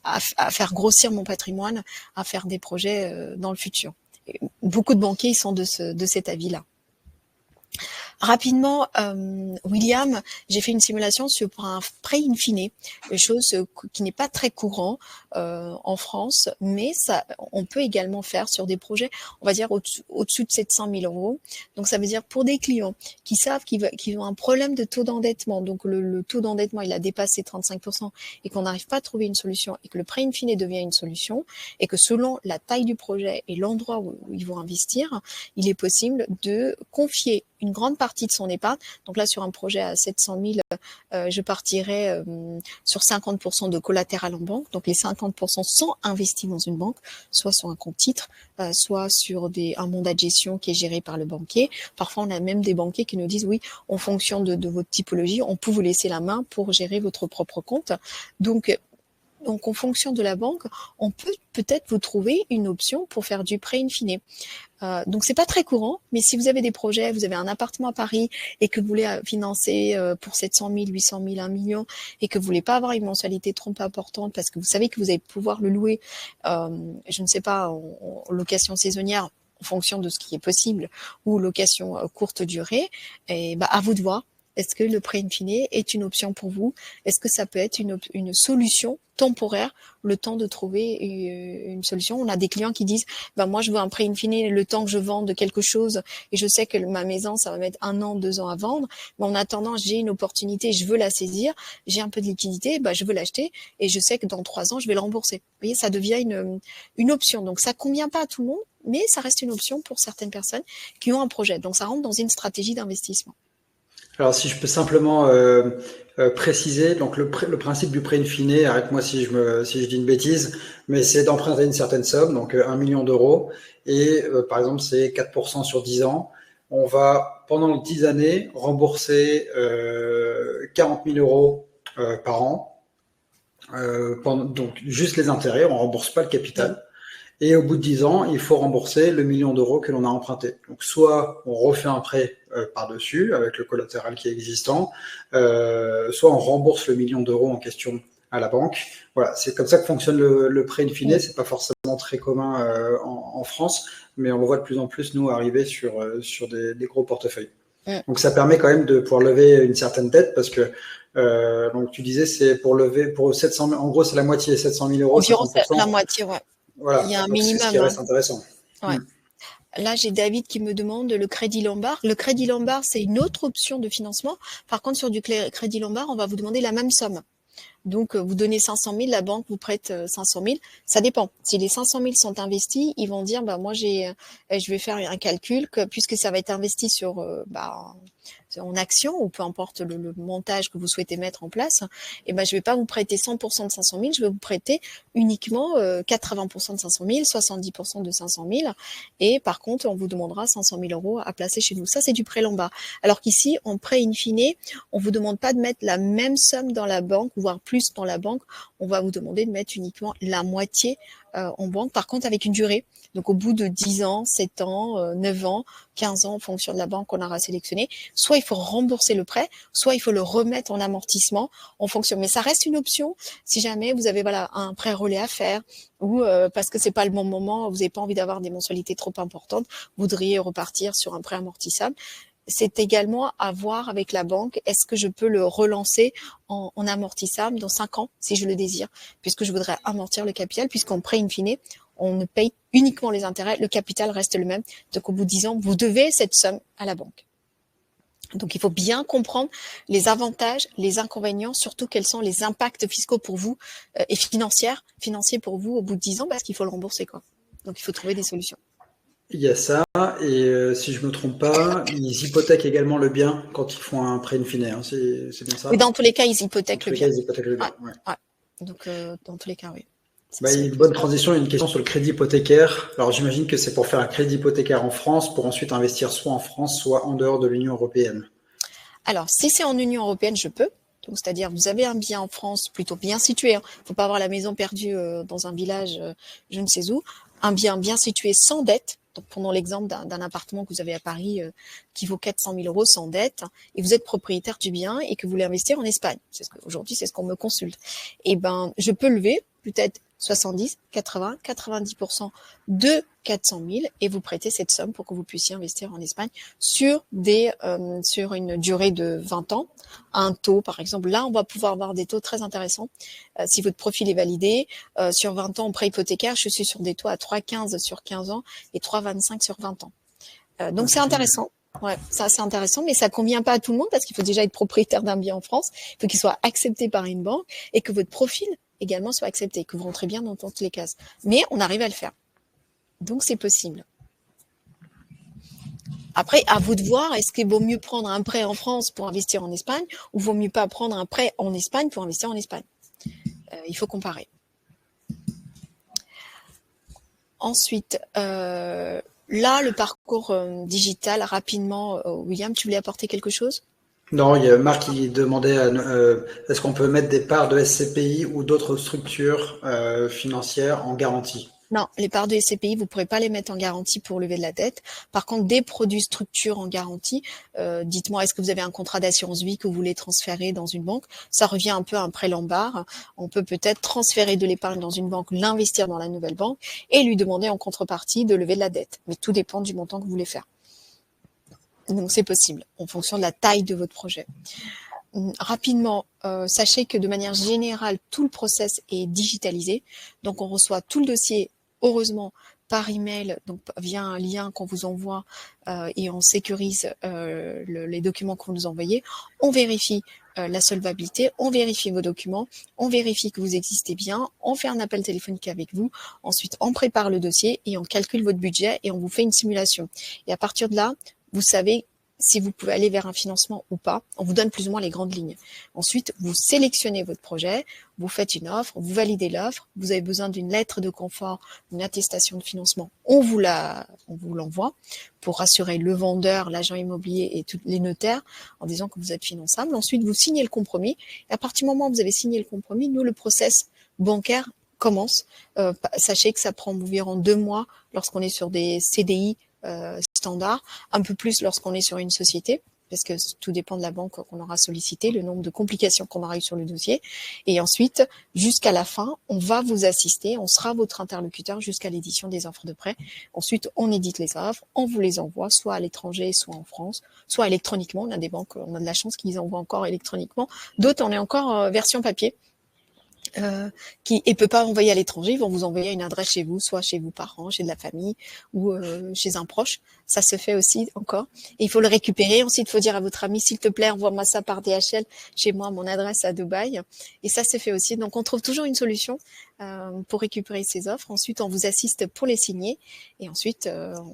faire grossir mon patrimoine, à faire des projets dans le futur. Et beaucoup de banquiers ils sont de cet avis-là. Rapidement, William, j'ai fait une simulation pour un prêt in fine, chose qui n'est pas très courant en France, mais ça, on peut également faire sur des projets, on va dire au-dessus de 700 000 euros. Donc ça veut dire pour des clients qui savent qu'ils ont un problème de taux d'endettement, donc le taux d'endettement il a dépassé 35% et qu'on n'arrive pas à trouver une solution et que le prêt in fine devient une solution et que selon la taille du projet et l'endroit où ils vont investir, il est possible de confier une grande partie de son épargne. Donc là, sur un projet à 700 000, je partirais sur 50% de collatéral en banque. Donc les 50% sont investis dans une banque, soit sur un compte titre, soit sur un mandat de gestion qui est géré par le banquier. Parfois, on a même des banquiers qui nous disent, oui, en fonction de votre typologie, on peut vous laisser la main pour gérer votre propre compte. Donc, en fonction de la banque, on peut peut-être vous trouver une option pour faire du prêt in fine. Donc, c'est pas très courant, mais si vous avez des projets, vous avez un appartement à Paris et que vous voulez financer pour 700 000, 800 000, 1 million et que vous voulez pas avoir une mensualité trop importante parce que vous savez que vous allez pouvoir le louer, je ne sais pas, en location saisonnière en fonction de ce qui est possible ou location courte durée, et à vous de voir. Est-ce que le prêt in fine est une option pour vous? Est-ce que ça peut être une solution temporaire, le temps de trouver une solution? On a des clients qui disent, moi je veux un prêt in fine le temps que je vende quelque chose et je sais que ma maison, ça va mettre 1 an, 2 ans à vendre. Mais en attendant, j'ai une opportunité, je veux la saisir, j'ai un peu de liquidité, je veux l'acheter et je sais que dans 3 ans, je vais le rembourser. Vous voyez, ça devient une option. Donc ça convient pas à tout le monde, mais ça reste une option pour certaines personnes qui ont un projet. Donc ça rentre dans une stratégie d'investissement. Alors, si je peux simplement préciser, donc le principe du prêt in fine, arrête-moi si je dis une bêtise, mais c'est d'emprunter une certaine somme, donc 1 million d'euros, et par exemple c'est 4% sur 10 ans. On va pendant 10 années rembourser 40 000 euros par an, donc juste les intérêts, on rembourse pas le capital. Et au bout de 10 ans, il faut rembourser le million d'euros que l'on a emprunté. Donc, soit on refait un prêt par-dessus avec le collatéral qui est existant, soit on rembourse le million d'euros en question à la banque. Voilà, c'est comme ça que fonctionne le prêt in fine. C'est pas forcément très commun en France, mais on le voit de plus en plus, nous, arriver sur des gros portefeuilles. Donc, ça permet quand même de pouvoir lever une certaine dette parce que donc tu disais c'est pour lever pour 700 000, en gros c'est la moitié, 700 000 euros, Environ 50%. la moitié, ouais. Voilà, Il y a un donc c'est ce minimum. qui reste intéressant. Ouais. Là, j'ai David qui me demande le crédit Lombard. Le crédit Lombard, c'est une autre option de financement. Par contre, sur du crédit Lombard, on va vous demander la même somme. Donc, vous donnez 500 000, la banque vous prête 500 000. Ça dépend. Si les 500 000 sont investis, ils vont dire, moi, je vais faire un calcul que puisque ça va être investi en action ou peu importe le montage que vous souhaitez mettre en place, je vais pas vous prêter 100% de 500 000, je vais vous prêter uniquement 80% de 500 000, 70% de 500 000. Et par contre, on vous demandera 500 000 euros à placer chez nous. Ça, c'est du prêt Lombard. Alors qu'ici, en prêt in fine, on vous demande pas de mettre la même somme dans la banque, voire plus dans la banque. On va vous demander de mettre uniquement la moitié en banque, par contre avec une durée. Donc au bout de 10 ans, 7 ans, 9 ans, 15 ans, en fonction de la banque qu'on aura sélectionnée, soit il faut rembourser le prêt, soit il faut le remettre en amortissement en fonction. Mais ça reste une option si jamais vous avez un prêt relais à faire ou parce que c'est pas le bon moment, vous n'avez pas envie d'avoir des mensualités trop importantes, vous voudriez repartir sur un prêt amortissable. C'est également à voir avec la banque, est-ce que je peux le relancer en amortissable dans 5 ans, si je le désire, puisque je voudrais amortir le capital, puisqu'en prêt in fine, on ne paye uniquement les intérêts, le capital reste le même. Donc au bout de 10 ans, vous devez cette somme à la banque. Donc il faut bien comprendre les avantages, les inconvénients, surtout quels sont les impacts fiscaux pour vous et financiers pour vous au bout de 10 ans, parce qu'il faut le rembourser, quoi. Donc il faut trouver des solutions. Il y a ça, et si je ne me trompe pas, ils hypothèquent également le bien quand ils font un prêt in fine, hein, c'est bien ça? Oui, dans tous les cas, ils hypothèquent le bien. Ils hypothèquent le bien. Ouais. Donc dans tous les cas, oui. Une bonne transition, une question sur le crédit hypothécaire. Alors j'imagine que c'est pour faire un crédit hypothécaire en France, pour ensuite investir soit en France, soit en dehors de l'Union européenne. Alors, si c'est en Union européenne, je peux. Donc, c'est-à-dire, vous avez un bien en France plutôt bien situé. Il ne faut pas avoir la maison perdue dans un village, je ne sais où. Un bien bien situé sans dette. Donc, prenons l'exemple d'un appartement que vous avez à Paris qui vaut 400 000 euros sans dette, et vous êtes propriétaire du bien et que vous voulez investir en Espagne. Aujourd'hui, c'est ce qu'on me consulte. Je peux lever peut-être 70, 80, 90% de 400 000 et vous prêter cette somme pour que vous puissiez investir en Espagne sur une durée de 20 ans. Un taux, par exemple, là, on va pouvoir avoir des taux très intéressants. Si votre profil est validé, sur 20 ans en prêt hypothécaire, je suis sur des taux à 3,15 sur 15 ans et 3,25 sur 20 ans. Donc, c'est intéressant. Ouais, ça c'est intéressant, mais ça convient pas à tout le monde parce qu'il faut déjà être propriétaire d'un bien en France, il faut qu'il soit accepté par une banque et que votre profil également soit accepté, que vous rentrez bien dans toutes les cases. Mais on arrive à le faire. Donc c'est possible. Après, à vous de voir, est-ce qu'il vaut mieux prendre un prêt en France pour investir en Espagne ou vaut mieux pas prendre un prêt en Espagne pour investir en Espagne? Il faut comparer. Ensuite, là, le parcours digital, rapidement, William, tu voulais apporter quelque chose? Non, il y a Marc qui demandait est-ce qu'on peut mettre des parts de SCPI ou d'autres structures financières en garantie? Non, les parts de SCPI, vous ne pourrez pas les mettre en garantie pour lever de la dette. Par contre, des produits structures en garantie, dites-moi, est-ce que vous avez un contrat d'assurance vie que vous voulez transférer dans une banque? Ça revient un peu à un prêt Lombard. On peut peut-être transférer de l'épargne dans une banque, l'investir dans la nouvelle banque et lui demander en contrepartie de lever de la dette. Mais tout dépend du montant que vous voulez faire. Donc, c'est possible en fonction de la taille de votre projet. Rapidement, sachez que de manière générale, tout le process est digitalisé. Donc, on reçoit tout le dossier, heureusement, par email, donc via un lien qu'on vous envoie et on sécurise les documents que vous nous envoyez. On vérifie la solvabilité, on vérifie vos documents, on vérifie que vous existez bien, on fait un appel téléphonique avec vous, ensuite on prépare le dossier et on calcule votre budget et on vous fait une simulation. Et à partir de là, vous savez si vous pouvez aller vers un financement ou pas. On vous donne plus ou moins les grandes lignes. Ensuite, vous sélectionnez votre projet, vous faites une offre, vous validez l'offre, vous avez besoin d'une lettre de confort, une attestation de financement, on vous l'envoie pour rassurer le vendeur, l'agent immobilier et tous les notaires en disant que vous êtes finançable. Ensuite, vous signez le compromis et à partir du moment où vous avez signé le compromis, nous, le process bancaire commence. Sachez que ça prend environ 2 mois lorsqu'on est sur des CDI standards, un peu plus lorsqu'on est sur une société, parce que tout dépend de la banque qu'on aura sollicité, le nombre de complications qu'on aura eu sur le dossier. Et ensuite, jusqu'à la fin, on va vous assister, on sera votre interlocuteur jusqu'à l'édition des offres de prêt. Ensuite, on édite les offres, on vous les envoie, soit à l'étranger, soit en France, soit électroniquement. On a des banques, on a de la chance qu'ils envoient encore électroniquement. D'autres, on est encore version papier. Qui ne peut pas envoyer à l'étranger, ils vont vous envoyer une adresse chez vous, soit chez vos parents, chez de la famille ou chez un proche. Ça se fait aussi encore. Et il faut le récupérer. Ensuite, il faut dire à votre ami, s'il te plaît, envoie-moi ça par DHL chez moi, mon adresse à Dubaï. Et ça se fait aussi. Donc, on trouve toujours une solution pour récupérer ces offres. Ensuite, on vous assiste pour les signer. Et ensuite,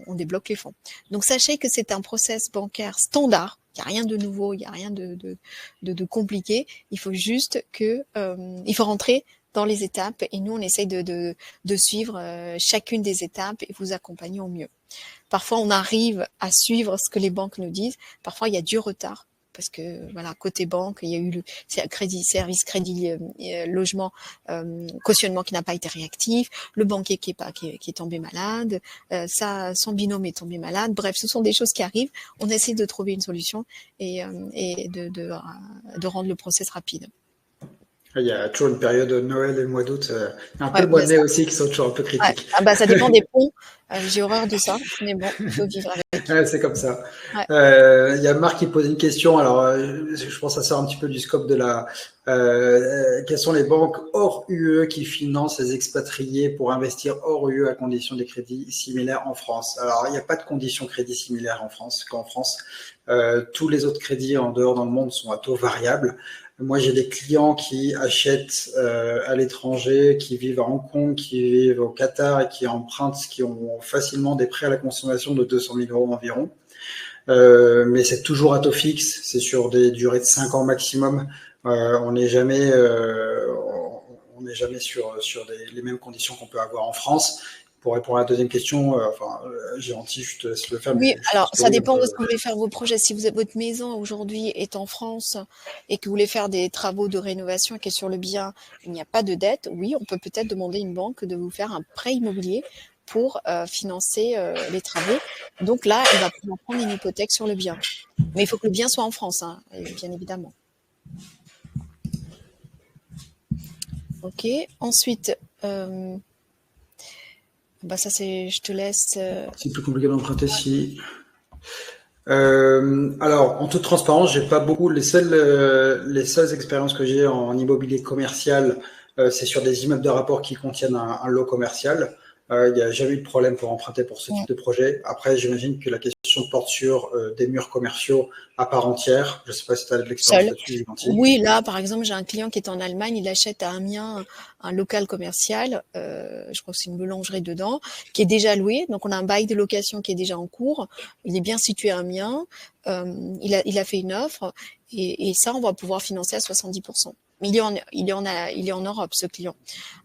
on débloque les fonds. Donc, sachez que c'est un process bancaire standard. Il n'y a rien de nouveau, il n'y a rien de compliqué. Il faut juste que il faut rentrer dans les étapes et nous, on essaye de suivre chacune des étapes et vous accompagner au mieux. Parfois, on arrive à suivre ce que les banques nous disent. Parfois, il y a du retard parce que voilà, côté banque, il y a eu le service crédit logement cautionnement qui n'a pas été réactif, le banquier qui est tombé malade, son binôme est tombé malade. Bref, ce sont des choses qui arrivent. On essaie de trouver une solution et de rendre le process rapide. Il y a toujours une période de Noël et le mois d'août, un peu le mois de mai aussi qui sont toujours un peu critiques. Ouais. Ah bah ça dépend des ponts. J'ai horreur de ça, mais bon, il faut vivre avec. Ouais, c'est comme ça. Ouais. Il y a Marc qui pose une question. Alors, je pense que ça sort un petit peu du scope de la. Quelles sont les banques hors UE qui financent les expatriés pour investir hors UE à condition des crédits similaires en France? Alors, il n'y a pas de conditions crédits similaires en France qu'en France. Tous les autres crédits en dehors dans le monde sont à taux variable. Moi, j'ai des clients qui achètent à l'étranger, qui vivent à Hong Kong, qui vivent au Qatar et qui empruntent, qui ont facilement des prêts à la consommation de 200 000 € environ. Mais c'est toujours à taux fixe, c'est sur des durées de 5 ans maximum. On n'est jamais sur les mêmes conditions qu'on peut avoir en France. Pour répondre à la deuxième question, Géranty, je te laisse le faire. Oui, alors ça dépend de ce que vous voulez faire vos projets. Si votre maison aujourd'hui est en France et que vous voulez faire des travaux de rénovation et qui est sur le bien, il n'y a pas de dette, oui, on peut peut-être demander à une banque de vous faire un prêt immobilier pour financer les travaux. Donc là, elle va pouvoir prendre une hypothèque sur le bien. Mais il faut que le bien soit en France, hein, bien évidemment. Ok, ensuite... ça c'est, je te laisse. C'est plus compliqué d'emprunter si. Alors, en toute transparence, j'ai pas beaucoup. Les seules expériences que j'ai en immobilier commercial, c'est sur des immeubles de rapport qui contiennent un lot commercial. Il n'y a jamais eu de problème pour emprunter pour ce type de projet. Après, j'imagine que la question porte sur des murs commerciaux à part entière. Je ne sais pas si tu as de l'expérience là-dessus, Géranty. Oui, là, par exemple, j'ai un client qui est en Allemagne. Il achète à Amiens un local commercial. Je crois que c'est une boulangerie dedans, qui est déjà loué. Donc, on a un bail de location qui est déjà en cours. Il est bien situé à Amiens. Il a fait une offre et ça, on va pouvoir financer à 70%. Mais il est en Europe, ce client.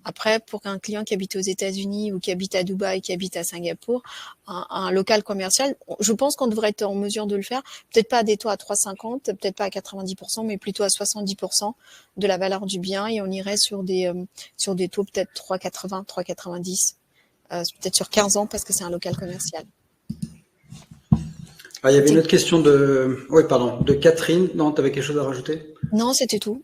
Après, pour qu'un client qui habite aux États-Unis ou qui habite à Dubaï, qui habite à Singapour, un local commercial, je pense qu'on devrait être en mesure de le faire. Peut-être pas à des taux à 3,50, peut-être pas à 90%, mais plutôt à 70% de la valeur du bien. Et on irait sur des taux peut-être 3,80, 3,90, peut-être sur 15 ans parce que c'est un local commercial. Ah, il y avait une autre question de Catherine. Non, tu avais quelque chose à rajouter? Non, c'était tout.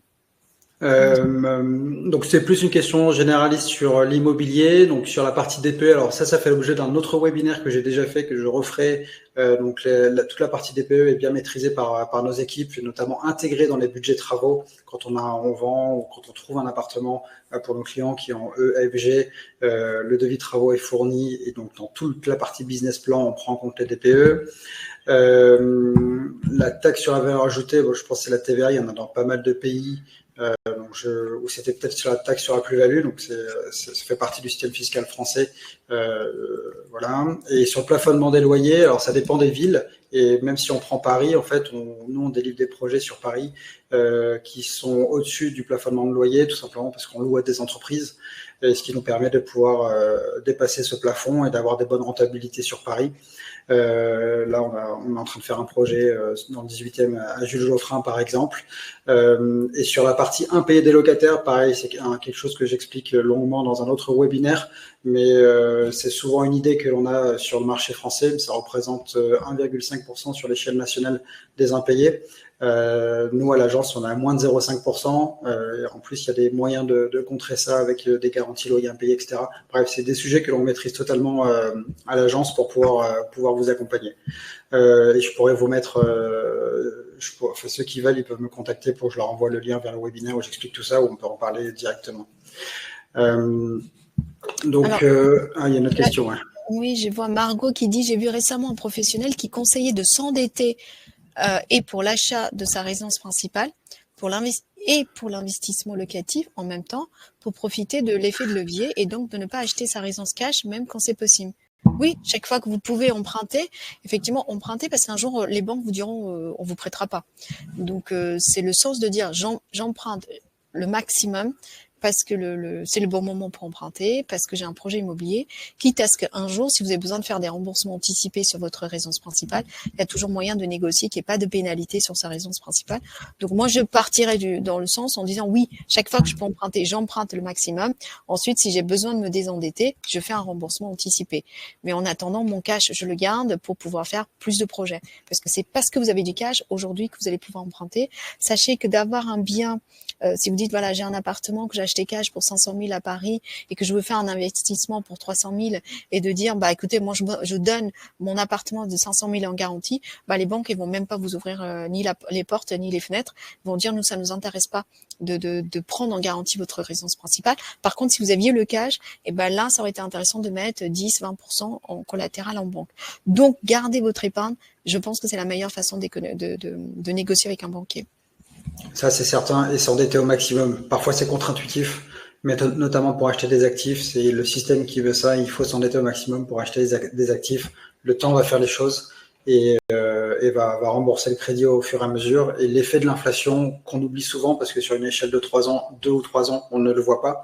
Donc c'est plus une question généraliste sur l'immobilier, donc sur la partie DPE. Alors ça fait l'objet d'un autre webinaire que j'ai déjà fait, que je referai. Donc toute la partie DPE est bien maîtrisée par nos équipes, notamment intégrée dans les budgets travaux quand on vend ou quand on trouve un appartement pour nos clients qui ont EFG. Le devis de travaux est fourni et donc dans toute la partie business plan, on prend en compte les DPE. La taxe sur la valeur ajoutée, je pense que c'est la TVA, il y en a dans pas mal de pays. Ou c'était peut-être sur la taxe sur la plus-value, donc ça fait partie du système fiscal français. Voilà. Et sur le plafonnement des loyers, alors ça dépend des villes. Et même si on prend Paris, en fait, nous, on délivre des projets sur Paris qui sont au-dessus du plafonnement de loyer, tout simplement parce qu'on loue à des entreprises, et ce qui nous permet de pouvoir dépasser ce plafond et d'avoir des bonnes rentabilités sur Paris. Là, on est en train de faire un projet dans le 18e à Jules Geoffrin, par exemple. Et sur la partie impayée des locataires, pareil, c'est quelque chose que j'explique longuement dans un autre webinaire, mais c'est souvent une idée que l'on a sur le marché français. Ça représente 1,5% sur l'échelle nationale des impayés. Nous, à l'agence, on a moins de 0,5%. En plus, il y a des moyens de contrer ça avec des garanties loyers impayés, etc. Bref, c'est des sujets que l'on maîtrise totalement à l'agence pour pouvoir vous accompagner. Et je pourrais vous mettre, ceux qui veulent, ils peuvent me contacter pour que je leur envoie le lien vers le webinaire où j'explique tout ça, où on peut en parler directement. Donc, Alors, il y a une autre question. Ouais. Oui, je vois Margot qui dit « J'ai vu récemment un professionnel qui conseillait de s'endetter et pour l'achat de sa résidence principale et pour l'investissement locatif en même temps pour profiter de l'effet de levier et donc de ne pas acheter sa résidence cash même quand c'est possible. » Oui, chaque fois que vous pouvez emprunter, effectivement, emprunter parce qu'un jour, les banques vous diront on vous prêtera pas. Donc, c'est le sens de dire j'emprunte le maximum parce que c'est le bon moment pour emprunter, parce que j'ai un projet immobilier, quitte à ce qu'un jour, si vous avez besoin de faire des remboursements anticipés sur votre résidence principale, il y a toujours moyen de négocier qu'il n'y ait pas de pénalité sur sa résidence principale. Donc moi, je partirais dans le sens en disant oui, chaque fois que je peux emprunter, j'emprunte le maximum. Ensuite, si j'ai besoin de me désendetter, je fais un remboursement anticipé. Mais en attendant, mon cash, je le garde pour pouvoir faire plus de projets. Parce que c'est parce que vous avez du cash aujourd'hui que vous allez pouvoir emprunter. Sachez que d'avoir un bien, si vous dites, voilà, j'ai un appartement que j'ai acheté cash pour 500 000 à Paris et que je veux faire un investissement pour 300 000 et de dire, bah, écoutez, moi, je donne mon appartement de 500 000 en garantie, bah, les banques, elles vont même pas vous ouvrir ni les portes ni les fenêtres. Ils vont dire, nous, ça nous intéresse pas de prendre en garantie votre résidence principale. Par contre, si vous aviez le cash, et ben là, ça aurait été intéressant de mettre 10-20% en collatéral en banque. Donc, gardez votre épargne. Je pense que c'est la meilleure façon de négocier avec un banquier. Ça, c'est certain, et s'endetter au maximum. Parfois, c'est contre-intuitif, mais notamment pour acheter des actifs, c'est le système qui veut ça. Il faut s'endetter au maximum pour acheter des actifs. Le temps va faire les choses et va rembourser le crédit au fur et à mesure. Et l'effet de l'inflation, qu'on oublie souvent, parce que sur une échelle de 3 ans, 2 ou 3 ans, on ne le voit pas,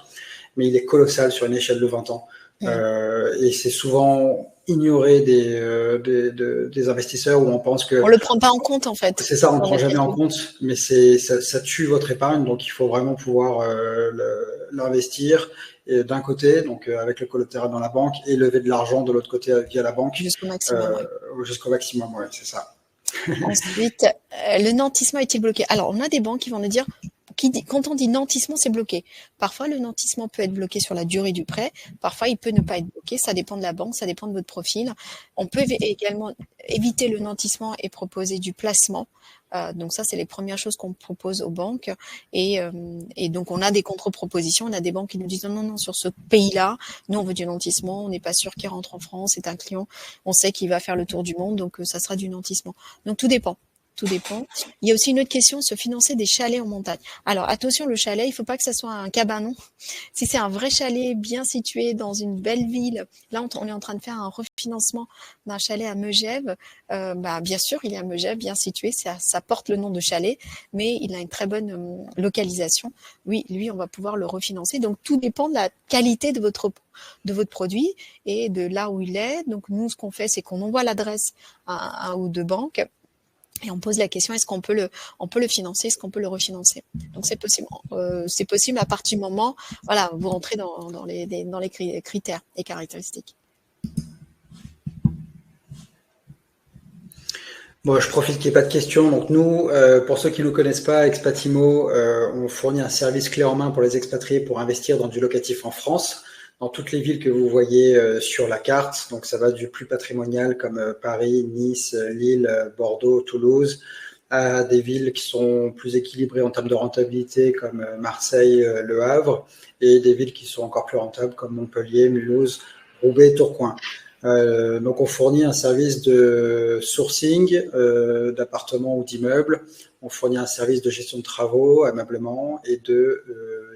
mais il est colossal sur une échelle de 20 ans. Et c'est souvent ignoré des investisseurs où on pense que... On le prend pas en compte, en fait. C'est ça, on ne prend jamais en compte, mais ça tue votre épargne, donc il faut vraiment pouvoir l'investir d'un côté, donc avec le collatéral dans la banque, et lever de l'argent de l'autre côté via la banque. Jusqu'au maximum, Jusqu'au maximum, ouais, c'est ça. Ensuite, le nantissement est-il bloqué? Alors, on a des banques qui vont nous dire, quand on dit nantissement, c'est bloqué. Parfois, le nantissement peut être bloqué sur la durée du prêt. Parfois, il peut ne pas être bloqué. Ça dépend de la banque, ça dépend de votre profil. On peut également éviter le nantissement et proposer du placement. Donc ça, c'est les premières choses qu'on propose aux banques. Et donc, on a des contre-propositions. On a des banques qui nous disent non, sur ce pays-là, nous, on veut du nantissement. On n'est pas sûr qu'il rentre en France. C'est un client. On sait qu'il va faire le tour du monde. Donc, ça sera du nantissement. Donc, tout dépend. Tout dépend. Il y a aussi une autre question, se financer des chalets en montagne. Alors, attention, le chalet, il ne faut pas que ça soit un cabanon. Si c'est un vrai chalet bien situé dans une belle ville, là, on est en train de faire un refinancement d'un chalet à Megève. Bien sûr, il est à Megève, bien situé. Ça porte le nom de chalet, mais il a une très bonne localisation. Oui, lui, on va pouvoir le refinancer. Donc, tout dépend de la qualité de votre produit et de là où il est. Donc, nous, ce qu'on fait, c'est qu'on envoie l'adresse à un ou deux banques. Et on pose la question, est-ce qu'on peut le financer, est-ce qu'on peut le refinancer? Donc c'est possible. C'est possible à partir du moment, voilà, vous rentrez dans les critères et caractéristiques. Bon, je profite qu'il n'y ait pas de questions. Donc nous, pour ceux qui ne nous connaissent pas, Expatimo, on fournit un service clé en main pour les expatriés pour investir dans du locatif en France, dans toutes les villes que vous voyez sur la carte. Donc ça va du plus patrimonial comme Paris, Nice, Lille, Bordeaux, Toulouse, à des villes qui sont plus équilibrées en termes de rentabilité comme Marseille, Le Havre, et des villes qui sont encore plus rentables comme Montpellier, Mulhouse, Roubaix, Tourcoing. Donc on fournit un service de sourcing d'appartements ou d'immeubles. On fournit un service de gestion de travaux, ameublement et de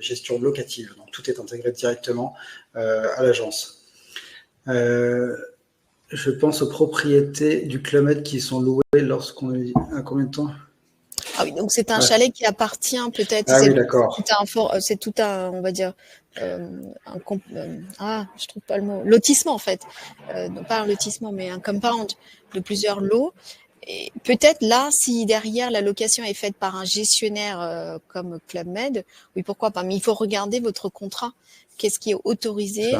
gestion locative. Donc tout est intégré directement à l'agence. Je pense aux propriétés du Club Med qui sont louées lorsqu'on est à combien de temps? Ah oui, donc c'est un chalet qui appartient peut-être. Ah oui, d'accord. C'est tout un, on va dire, je trouve pas le mot. Lotissement en fait, non pas un lotissement, mais un compound de plusieurs lots. Et peut-être là, si derrière la location est faite par un gestionnaire comme Club Med, oui pourquoi pas. Mais il faut regarder votre contrat. Qu'est-ce qui est autorisé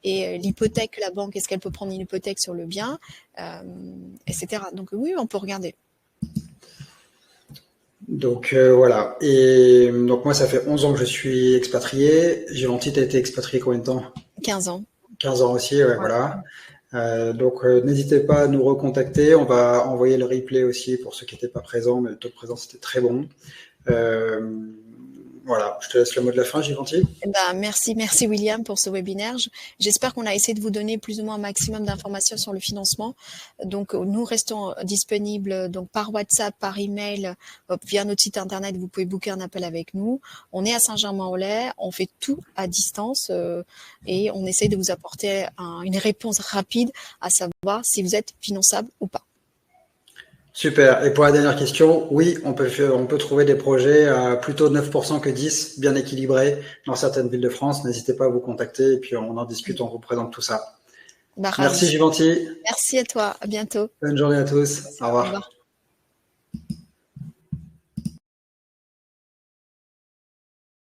et l'hypothèque, la banque, est-ce qu'elle peut prendre une hypothèque sur le bien, etc. Donc oui, on peut regarder. Donc voilà. Et donc moi, ça fait 11 ans que je suis expatrié. Givenchy, t'as été expatrié combien de temps? 15 ans. 15 ans aussi, ouais, voilà. Donc n'hésitez pas à nous recontacter. On va envoyer le replay aussi pour ceux qui n'étaient pas présents, mais le taux de présence était très bon. Voilà, je te laisse le mot de la fin, Givenchy. Merci William pour ce webinaire. J'espère qu'on a essayé de vous donner plus ou moins un maximum d'informations sur le financement. Donc nous restons disponibles donc par WhatsApp, par email, via notre site internet. Vous pouvez booker un appel avec nous. On est à Saint-Germain-en-Laye, on fait tout à distance et on essaye de vous apporter une réponse rapide à savoir si vous êtes finançable ou pas. Super. Et pour la dernière question, oui, on peut trouver des projets à plutôt 9% que 10%, bien équilibrés dans certaines villes de France. N'hésitez pas à vous contacter et puis on en discute, on vous présente tout ça. Merci Givenchy. Merci à toi, à bientôt. Bonne journée à tous. Au revoir.